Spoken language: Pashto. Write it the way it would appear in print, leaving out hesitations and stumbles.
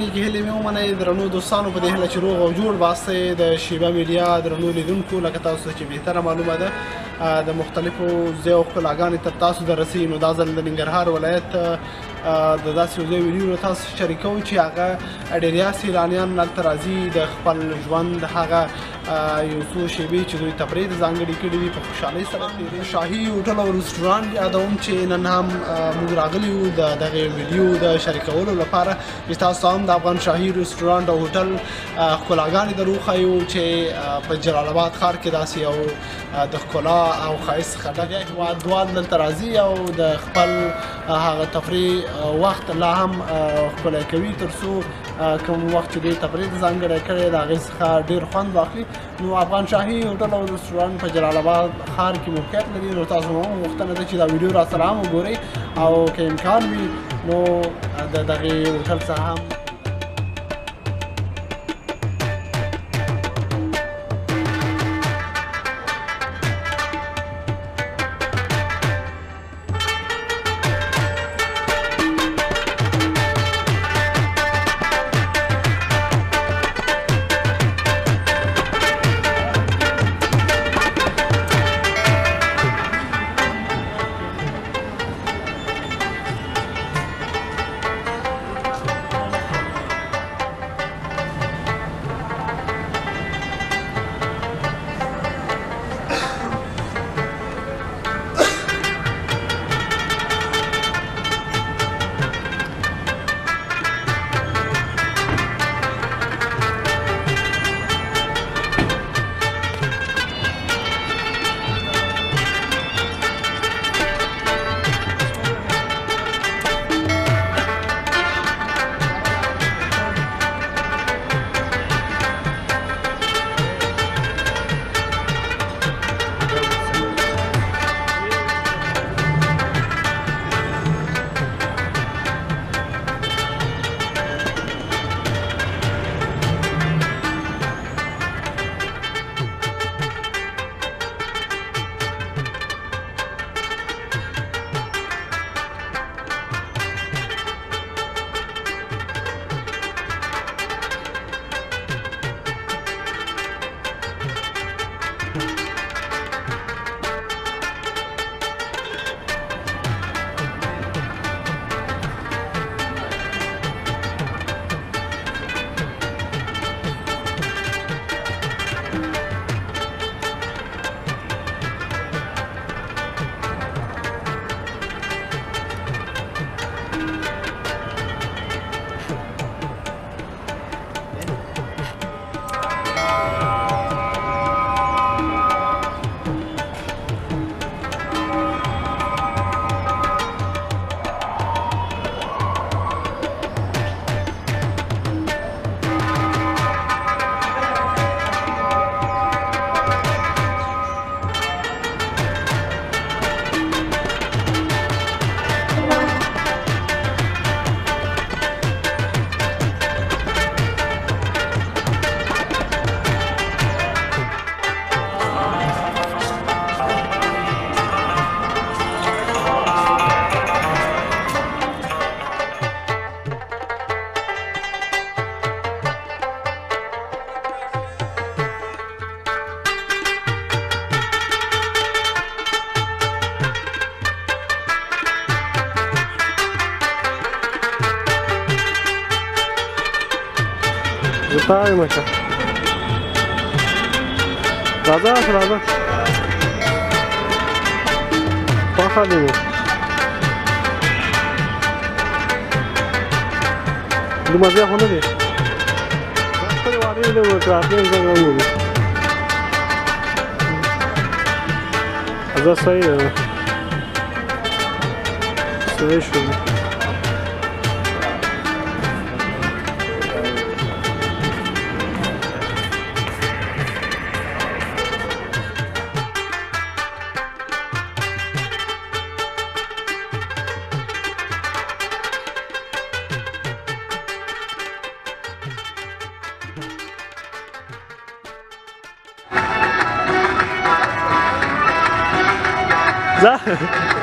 نیکې هیلې مې ومنئ درنو دوستانو په دې هیله چې روغ او جوړ باسئ د شیبه میډیا درنو لیدونکو لکه تاسو ته چې بهتره معلومه ده د مختلفو ځایو ښکلاګانې تر تاسو د رسوي نو دا ځل د ننګرهار ولایت د داسې یو ځای ویډیو تاسو شریکوو چې هغه ډېریا سیلانیان هلته راځي د خپل ژوند هغه یو څو شیبې چې دوی تفریح ته ځانګړې کړي دي په خوشحالۍ سره تېرې شاهي هوټل او رسټورانټ یادوم چې نن هم موږ راغلي یو د دغې ویډیو د شریکولو لپاره چې تاسو هم د افغان شاهي رسټورانټ او هوټل ښکلاګانې در وښیو چې په جلال آباد ښار کې داسې یو د ښکلا او ښایست څخه ډک هېوادوال دلته راځي او د خپل هغه تفریح وخت لا هم ښکلی کوي تر څو کوم وخت چې دوی تفریح ته ځانګړی کړی د هغې څخه ډېر خوند واخلي نو افغان شاهي هوټل او رسټورانټ په جلال آباد ښار کې موقعیت لري نو تاسو هم غوښتنه ده چې دا ویډیو راسره هم وګورئ او که امکان وي نو د دغې هوټل څخه هم Вітаю, Миша. Рада. Походимо. Думаю, я ходив. Переварили в красний загонули. За свои. Слышу. За?